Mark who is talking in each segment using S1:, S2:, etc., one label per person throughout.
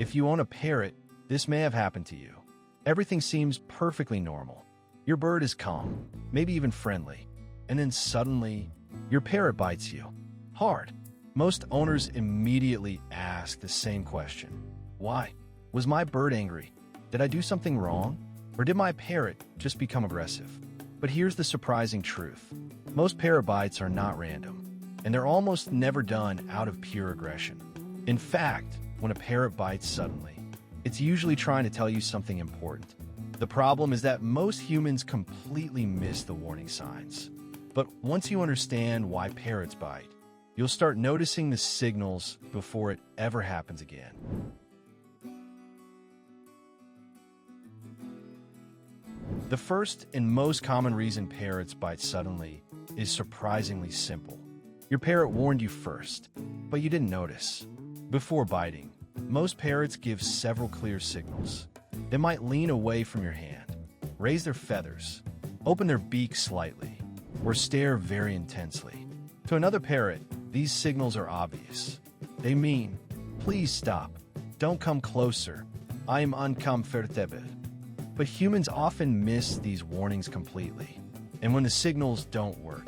S1: If you own a parrot, this may have happened to you. Everything seems perfectly normal. Your bird is calm, maybe even friendly, and then suddenly, your parrot bites you. Hard. Most owners immediately ask the same question. Why? Was my bird angry? Did I do something wrong? Or did my parrot just become aggressive? But here's the surprising truth. Most parrot bites are not random, and they're almost never done out of pure aggression. In fact, when a parrot bites suddenly, it's usually trying to tell you something important. The problem is that most humans completely miss the warning signs. But once you understand why parrots bite, you'll start noticing the signals before it ever happens again. The first and most common reason parrots bite suddenly is surprisingly simple. Your parrot warned you first, but you didn't notice. Before biting, most parrots give several clear signals. They might lean away from your hand, raise their feathers, open their beak slightly, or stare very intensely. To another parrot, these signals are obvious. They mean, please stop, don't come closer, I am uncomfortable. But humans often miss these warnings completely. And when the signals don't work,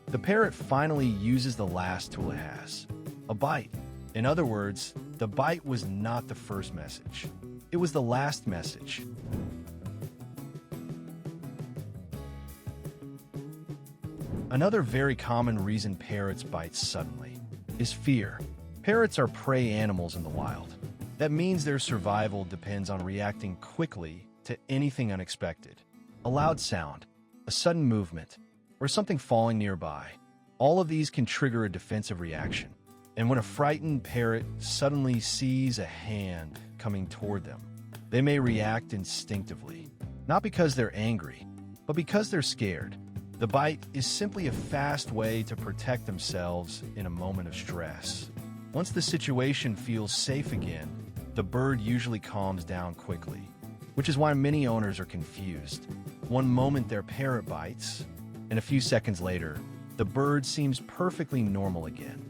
S1: the parrot finally uses the last tool it has, a bite. In other words, the bite was not the first message. It was the last message. Another very common reason parrots bite suddenly is fear. Parrots are prey animals in the wild. That means their survival depends on reacting quickly to anything unexpected. A loud sound, a sudden movement, or something falling nearby. All of these can trigger a defensive reaction. And when a frightened parrot suddenly sees a hand coming toward them, they may react instinctively, not because they're angry, but because they're scared. The bite is simply a fast way to protect themselves in a moment of stress. Once the situation feels safe again, the bird usually calms down quickly, which is why many owners are confused. One moment their parrot bites, and a few seconds later, the bird seems perfectly normal again.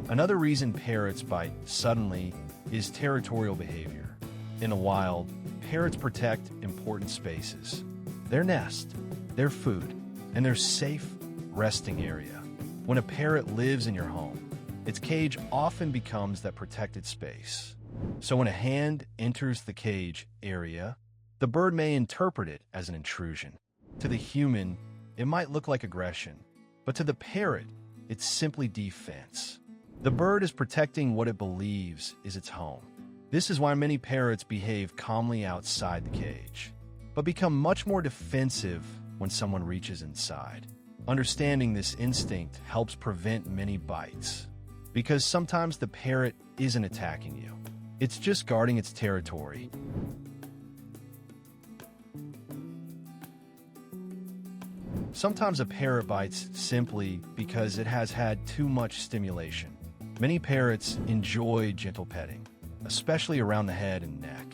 S1: Another reason parrots bite suddenly is territorial behavior. In the wild, parrots protect important spaces. Their nest, their food, and their safe resting area. When a parrot lives in your home, its cage often becomes that protected space. So when a hand enters the cage area, the bird may interpret it as an intrusion. To the human, it might look like aggression, but to the parrot, it's simply defense. The bird is protecting what it believes is its home. This is why many parrots behave calmly outside the cage, but become much more defensive when someone reaches inside. Understanding this instinct helps prevent many bites, because sometimes the parrot isn't attacking you. It's just guarding its territory. Sometimes a parrot bites simply because it has had too much stimulation. Many parrots enjoy gentle petting, especially around the head and neck.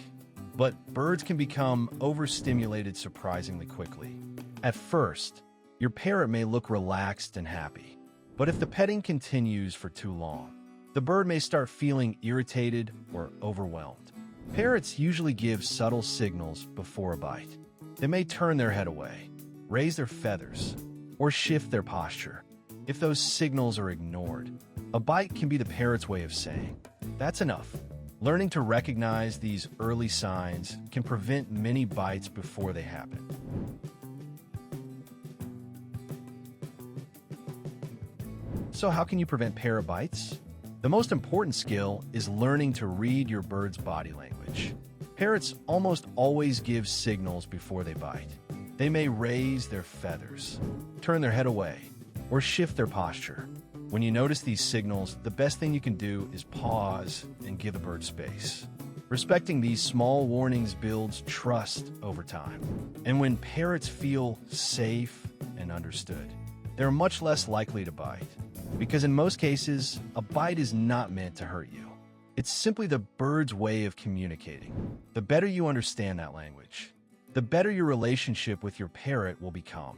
S1: But birds can become overstimulated surprisingly quickly. At first, your parrot may look relaxed and happy, but if the petting continues for too long, the bird may start feeling irritated or overwhelmed. Parrots usually give subtle signals before a bite. They may turn their head away, raise their feathers, or shift their posture. If those signals are ignored, a bite can be the parrot's way of saying, "That's enough." Learning to recognize these early signs can prevent many bites before they happen. So how can you prevent parrot bites? The most important skill is learning to read your bird's body language. Parrots almost always give signals before they bite. They may raise their feathers, turn their head away, or shift their posture. When you notice these signals, the best thing you can do is pause and give the bird space. Respecting these small warnings builds trust over time. And when parrots feel safe and understood, they're much less likely to bite. Because in most cases, a bite is not meant to hurt you. It's simply the bird's way of communicating. The better you understand that language, the better your relationship with your parrot will become.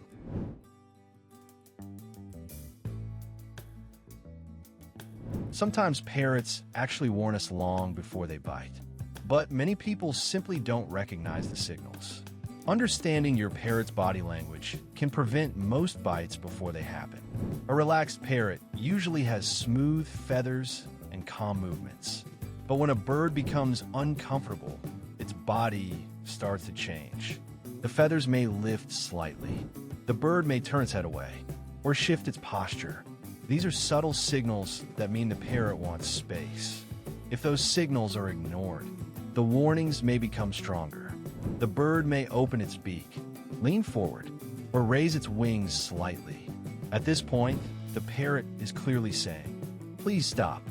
S1: Sometimes parrots actually warn us long before they bite, but many people simply don't recognize the signals. Understanding your parrot's body language can prevent most bites before they happen. A relaxed parrot usually has smooth feathers and calm movements. But when a bird becomes uncomfortable, its body starts to change. The feathers may lift slightly. The bird may turn its head away or shift its posture. These are subtle signals that mean the parrot wants space. If those signals are ignored, the warnings may become stronger. The bird may open its beak, lean forward, or raise its wings slightly. At this point, the parrot is clearly saying, "Please stop."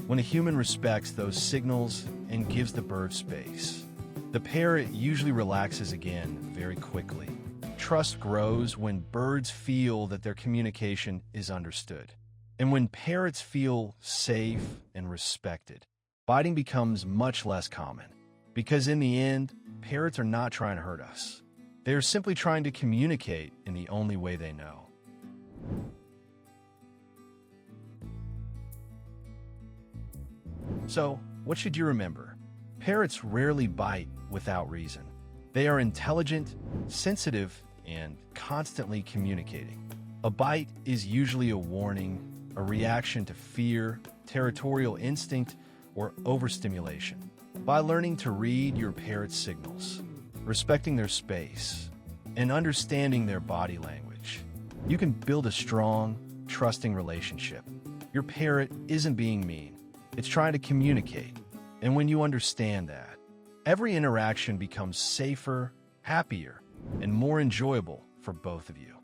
S1: When a human respects those signals and gives the bird space, the parrot usually relaxes again very quickly. Trust grows when birds feel that their communication is understood. And when parrots feel safe and respected, biting becomes much less common. Because in the end, parrots are not trying to hurt us. They are simply trying to communicate in the only way they know. So, what should you remember? Parrots rarely bite without reason. They are intelligent, sensitive, and constantly communicating. A bite is usually a warning, a reaction to fear, territorial instinct, or overstimulation. By learning to read your parrot's signals, respecting their space, and understanding their body language, you can build a strong, trusting relationship. Your parrot isn't being mean. It's trying to communicate. And when you understand that, every interaction becomes safer, happier, and more enjoyable for both of you.